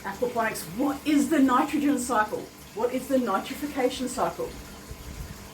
Aquaponics, what is the nitrogen cycle? What is the nitrification cycle?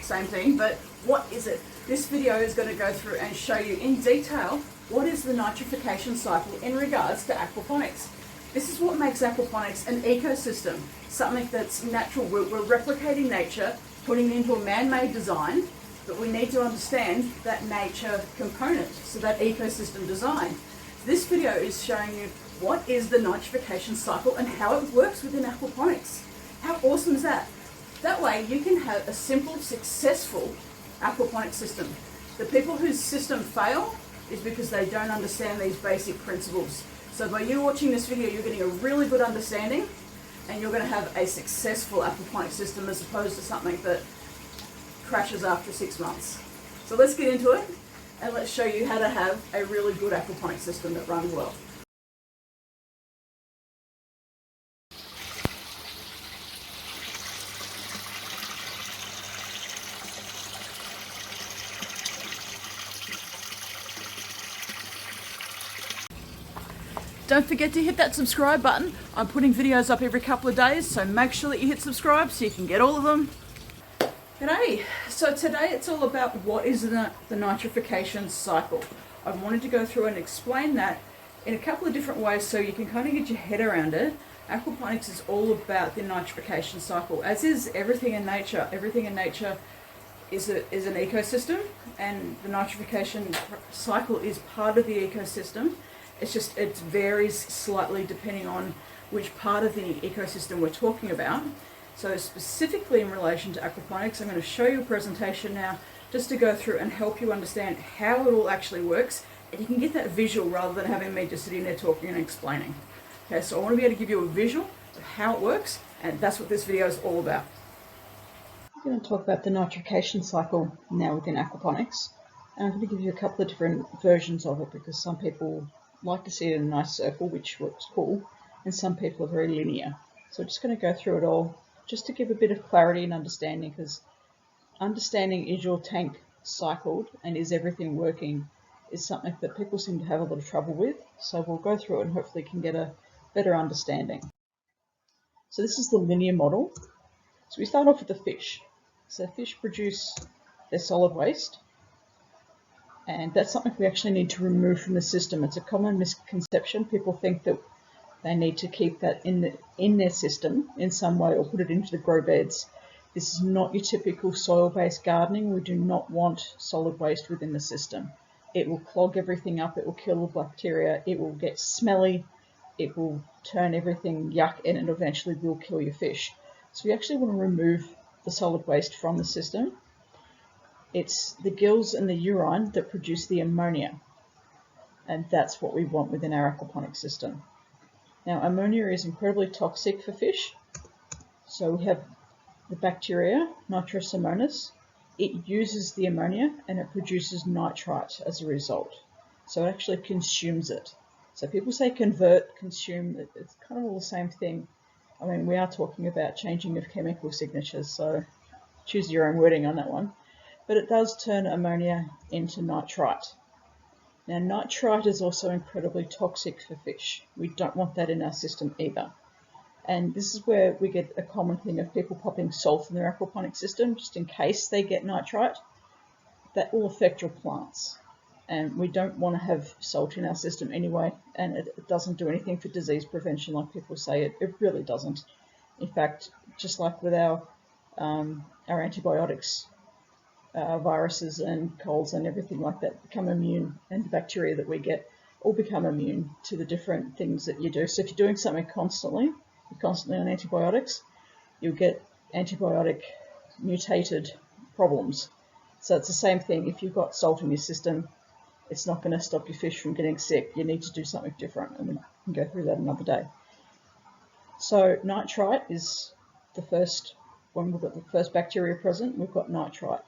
Same thing, but what is it? This video is going to go through and show you in detail what is the nitrification cycle in regards to aquaponics. This is what makes aquaponics an ecosystem, something that's natural. We're replicating nature, putting it into a man-made design, but we need to understand that nature component, so that ecosystem design. This video is showing you what is the nitrification cycle and how it works within aquaponics. How awesome is that? That way you can have a simple, successful aquaponics system. The people whose system fail is because they don't understand these basic principles. So by you watching this video, you're getting a really good understanding and you're going to have a successful aquaponics system as opposed to something that crashes after 6 months. So let's get into it and let's show you how to have a really good aquaponics system that runs well. Don't forget to hit that subscribe button. I'm putting videos up every couple of days, so make sure that you hit subscribe so you can get all of them. G'day! So today it's all about what is the nitrification cycle. I wanted to go through and explain that in a couple of different ways so you can kind of get your head around it. Aquaponics is all about the nitrification cycle, as is everything in nature. Everything in nature is an ecosystem, and the nitrification cycle is part of the ecosystem. It varies slightly depending on which part of the ecosystem we're talking about. So specifically in relation to aquaponics, I'm going to show you a presentation now just to go through and help you understand how it all actually works, and you can get that visual rather than having me just sitting there talking and explaining. Okay, so I want to be able to give you a visual of how it works, and that's what this video is all about. I'm going to talk about the nitrification cycle now within aquaponics, and I'm going to give you a couple of different versions of it because some people like to see it in a nice circle, which looks cool, and some people are very linear. So I'm just going to go through it all just to give a bit of clarity and understanding, because understanding is your tank cycled and is everything working is something that people seem to have a lot of trouble with. So we'll go through it and hopefully can get a better understanding. So this is the linear model. So we start off with the fish. So fish produce their solid waste, and that's something we actually need to remove from the system. It's a common misconception. People think that they need to keep that in their system in some way or put it into the grow beds. This is not your typical soil-based gardening. We do not want solid waste within the system. It will clog everything up. It will kill the bacteria. It will get smelly. It will turn everything yuck, and it eventually will kill your fish. So we actually want to remove the solid waste from the system. It's the gills and the urine that produce the ammonia, and that's what we want within our aquaponic system. Now, ammonia is incredibly toxic for fish. So we have the bacteria, nitrosomona. It uses the ammonia and it produces nitrite as a result. So it actually consumes it. So people say convert, consume, it's kind of all the same thing. I mean, we are talking about changing of chemical signatures, so choose your own wording on that one. But it does turn ammonia into nitrite. Now, nitrite is also incredibly toxic for fish. We don't want that in our system either. And this is where we get a common thing of people popping salt in their aquaponic system just in case they get nitrite. That will affect your plants. And we don't want to have salt in our system anyway, and it doesn't do anything for disease prevention like people say. It really doesn't. In fact, just like with our antibiotics, viruses and colds and everything like that become immune, and the bacteria that we get all become immune to the different things that you do. So if you're doing something constantly, you're constantly on antibiotics, you'll get antibiotic mutated problems. So it's the same thing. If you've got salt in your system, it's not going to stop your fish from getting sick. You need to do something different, and we can go through that another day. So nitrite is the first, when we've got the first bacteria present, we've got nitrite.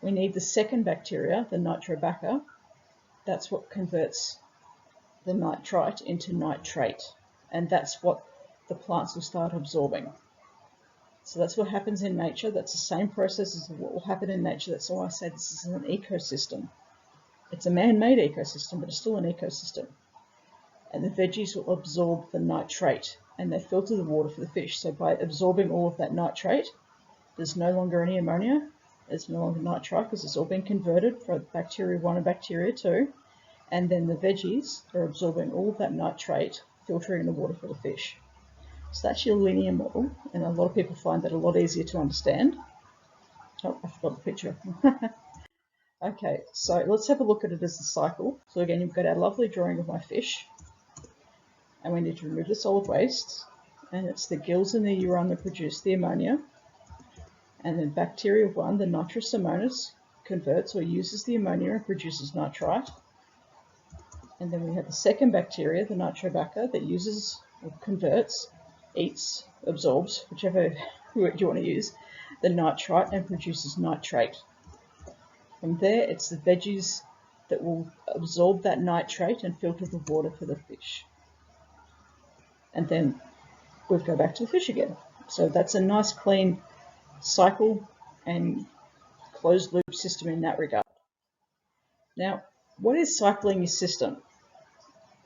We need the second bacteria, the nitrobacter. That's what converts the nitrite into nitrate, and that's what the plants will start absorbing. So that's what happens in nature. That's the same process as what will happen in nature. That's why I say this is an ecosystem. It's a man-made ecosystem, but it's still an ecosystem. and the veggies will absorb the nitrate, and they filter the water for the fish. So by absorbing all of that nitrate, there's no longer any ammonia, there's no longer nitrite, because it's all been converted for bacteria 1 and bacteria 2, and then the veggies are absorbing all of that nitrate, filtering the water for the fish. So that's your linear model, and a lot of people find that a lot easier to understand. Oh, I forgot the picture. Okay, so let's have a look at it as a cycle. So again, you've got our lovely drawing of my fish, and we need to remove the solid waste, and it's the gills in the urine that produce the ammonia, and then bacteria 1, the nitrosomona, converts or uses the ammonia and produces nitrite, and then we have the second bacteria, the nitrobacter, that uses or converts, eats, absorbs, whichever word you want to use, the nitrite and produces nitrate. From there, it's the veggies that will absorb that nitrate and filter the water for the fish. And then we'll go back to the fish again. So that's a nice clean cycle and closed loop system in that regard. Now, what is cycling your system?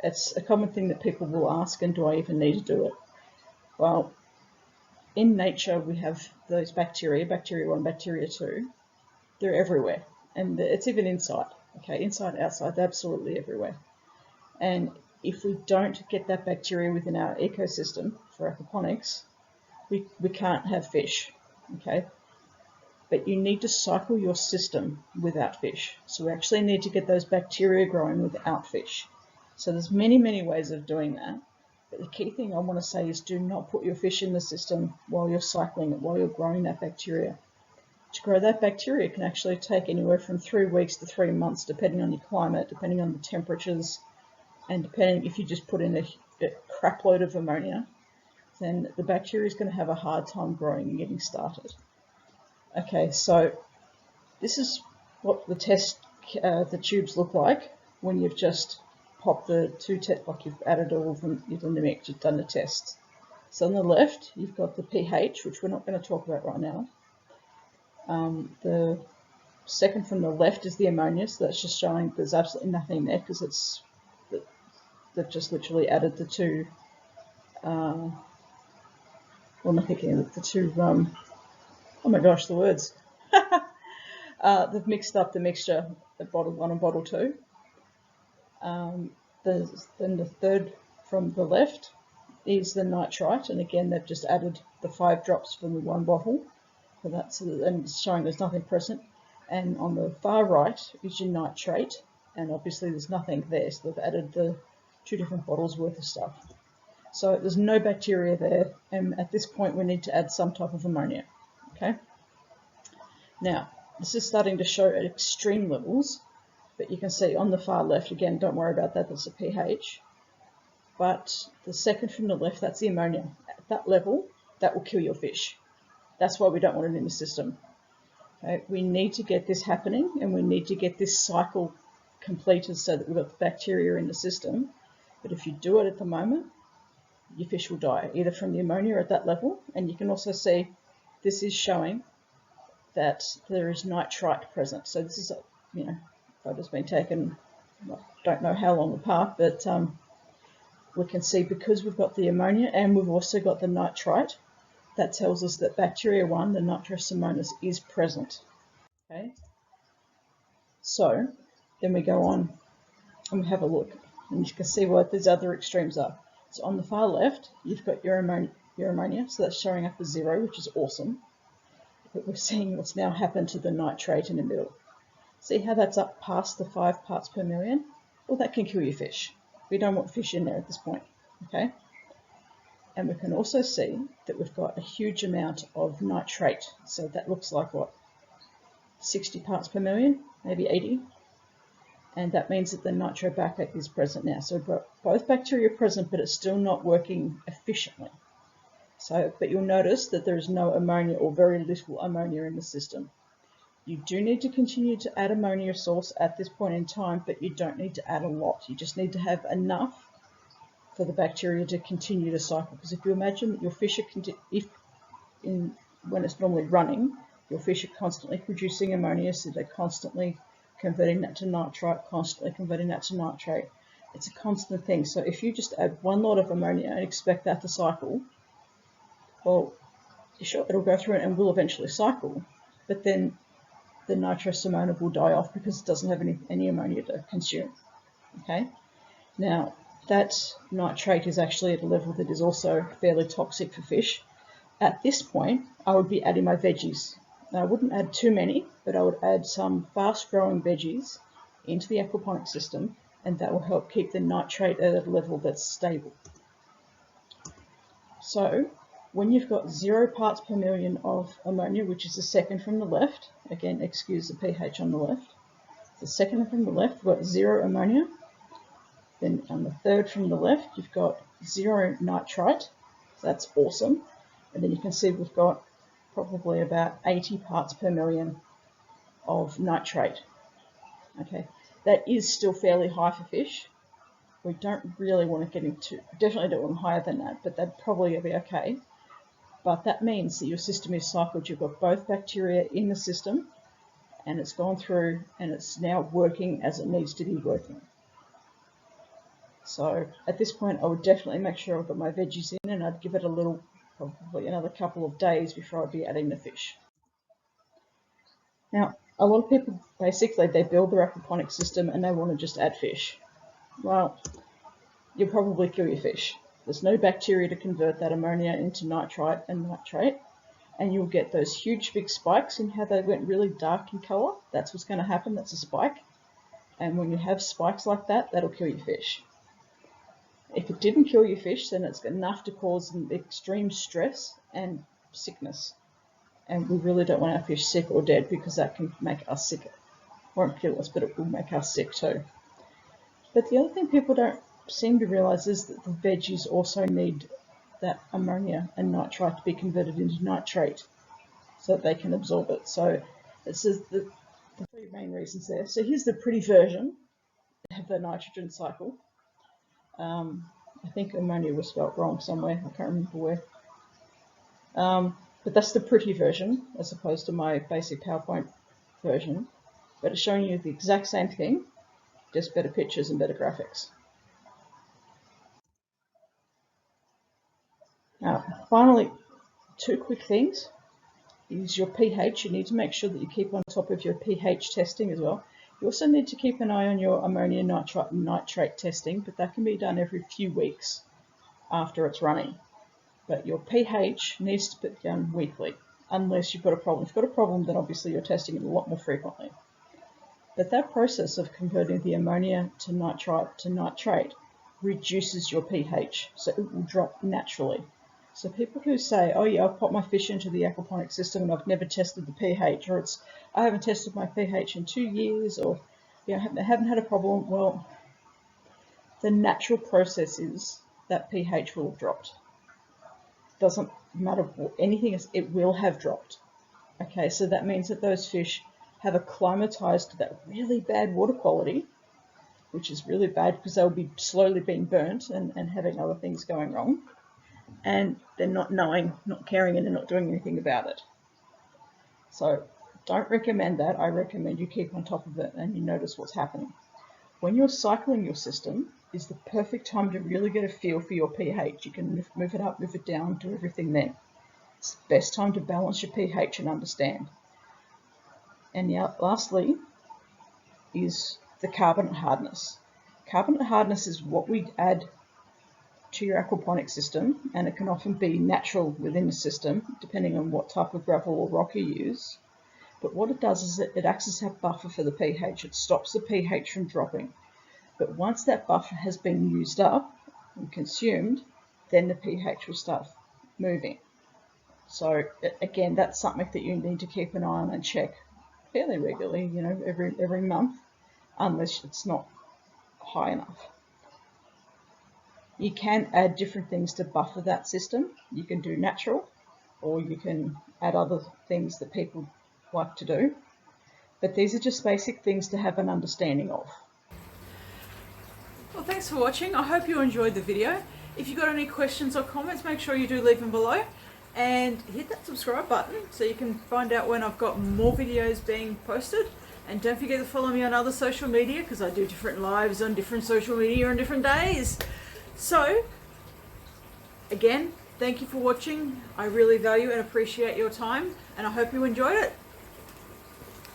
It's a common thing that people will ask, and do I even need to do it? Well, in nature we have those bacteria, bacteria 1, bacteria 2, they're everywhere. And it's even inside, okay, inside, outside, they're absolutely everywhere. And if we don't get that bacteria within our ecosystem for aquaponics, we can't have fish, okay? But you need to cycle your system without fish. So we actually need to get those bacteria growing without fish. So there's many, many ways of doing that. But the key thing I want to say is do not put your fish in the system while you're cycling it, while you're growing that bacteria. To grow that bacteria can actually take anywhere from 3 weeks to 3 months, depending on your climate, depending on the temperatures, and depending if you just put in a crap load of ammonia, then the bacteria is going to have a hard time growing and getting started. Okay, so this is what the tubes look like when you've just popped the like you've added all of them, you've done the mix, you've done the test. So on the left, you've got the pH, which we're not going to talk about right now. The second from the left is the ammonia, so that's just showing there's absolutely nothing there because they've just literally added the two, well, I'm thinking of the two, oh my gosh, the words. They've mixed up the mixture at bottle 1 and bottle 2. Then the third from the left is the nitrite, and again they've just added the 5 drops from the 1 bottle. So that's, and it's showing there's nothing present. And on the far right is your nitrate, and obviously there's nothing there, so they've added the 2 different bottles worth of stuff. So there's no bacteria there, and at this point we need to add some type of ammonia. Okay. Now this is starting to show at extreme levels, but you can see on the far left, again, don't worry about that, that's a pH. But the second from the left, that's the ammonia. At that level, that will kill your fish. That's why we don't want it in the system. Okay? We need to get this happening, and we need to get this cycle completed so that we've got the bacteria in the system. But if you do it at the moment, your fish will die, either from the ammonia at that level, and you can also see this is showing that there is nitrite present. So this is, photo's been taken, I don't know how long apart, but we can see because we've got the ammonia and we've also got the nitrite, that tells us that bacteria 1, the nitrosomona, is present. Okay, so then we go on and we have a look, and you can see what these other extremes are. So on the far left, you've got your ammonia, so that's showing up as 0, which is awesome. But we're seeing what's now happened to the nitrate in the middle. See how that's up past the 5 parts per million? Well, that can kill your fish. We don't want fish in there at this point, okay? And we can also see that we've got a huge amount of nitrate. So that looks like what? 60 parts per million, maybe 80. And that means that the nitrobacter is present now. So we've got both bacteria present, but it's still not working efficiently. So, but you'll notice that there is no ammonia or very little ammonia in the system. You do need to continue to add ammonia source at this point in time, but you don't need to add a lot. You just need to have enough for the bacteria to continue to cycle. Because if you imagine that your fish are, when it's normally running, your fish are constantly producing ammonia, so they're constantly converting that to nitrite, constantly converting that to nitrate. it's a constant thing. So if you just add one lot of ammonia and expect that to cycle, well, sure, it'll go through it and will eventually cycle, but then the nitrosomona will die off because it doesn't have any ammonia to consume. Okay, now that nitrate is actually at a level that is also fairly toxic for fish. At this point, I would be adding my veggies. Now, I wouldn't add too many, but I would add some fast-growing veggies into the aquaponics system, and that will help keep the nitrate at a level that's stable. So, when you've got 0 parts per million of ammonia, which is the second from the left, again, excuse the pH on the left, the second from the left, we've got 0 ammonia. Then on the third from the left, you've got 0 nitrite. So that's awesome. And then you can see we've got probably about 80 parts per million of nitrate. Okay, that is still fairly high for fish. We don't really want to get into, definitely don't want higher than that, but that'd probably be okay. But that means that your system is cycled. You've got both bacteria in the system, and it's gone through, and it's now working as it needs to be working. So at this point, I would definitely make sure I've got my veggies in, and I'd give it a little, probably another couple of days before I'd be adding the fish. Now, a lot of people, basically, they build their aquaponics system and they want to just add fish. Well, you'll probably kill your fish. There's no bacteria to convert that ammonia into nitrite and nitrate, and you'll get those huge big spikes. And how they went really dark in colour, that's what's going to happen, that's a spike. And when you have spikes like that, that'll kill your fish. If it didn't kill your fish, then it's enough to cause extreme stress and sickness. And we really don't want our fish sick or dead, because that can make us sick. It won't kill us, but it will make us sick too. But the other thing people don't seem to realise is that the veggies also need that ammonia and nitrite to be converted into nitrate so that they can absorb it. So this is the 3 main reasons there. So here's the pretty version of the nitrogen cycle. I think ammonia was spelt wrong somewhere, I can't remember where. But that's the pretty version as opposed to my basic PowerPoint version. But it's showing you the exact same thing, just better pictures and better graphics. Now, finally, 2 quick things is your pH. You need to make sure that you keep on top of your pH testing as well. You also need to keep an eye on your ammonia, nitrite, and nitrate testing, but that can be done every few weeks after it's running. But your pH needs to be done weekly, unless you've got a problem. If you've got a problem, then obviously you're testing it a lot more frequently. But that process of converting the ammonia to nitrite to nitrate reduces your pH, so it will drop naturally. So people who say, oh yeah, I've popped my fish into the aquaponics system and I've never tested the pH, or I haven't tested my pH in 2 years, or I haven't had a problem. Well, the natural process is that pH will have dropped. Doesn't matter what anything is, it will have dropped. Okay, so that means that those fish have acclimatized to that really bad water quality, which is really bad because they'll be slowly being burnt and having other things going wrong. And they're not knowing, not caring, and they're not doing anything about it. So don't recommend that. I recommend you keep on top of it and you notice what's happening. When you're cycling your system is the perfect time to really get a feel for your pH. You can move it up, move it down, do everything there. It's the best time to balance your pH and understand. And now, lastly, is the carbonate hardness. Carbonate hardness is what we add to your aquaponic system, and it can often be natural within the system, depending on what type of gravel or rock you use. But what it does is it acts as a buffer for the pH. It stops the pH from dropping. But once that buffer has been used up and consumed, then the pH will start moving. So again, that's something that you need to keep an eye on and check fairly regularly, you know, every month, unless it's not high enough. You can add different things to buffer that system. You can do natural, or you can add other things that people like to do. But these are just basic things to have an understanding of. Well, thanks for watching. I hope you enjoyed the video. If you've got any questions or comments, make sure you do leave them below. And hit that subscribe button so you can find out when I've got more videos being posted. And don't forget to follow me on other social media, because I do different lives on different social media on different days. So, again, thank you for watching. I really value and appreciate your time, and I hope you enjoyed it.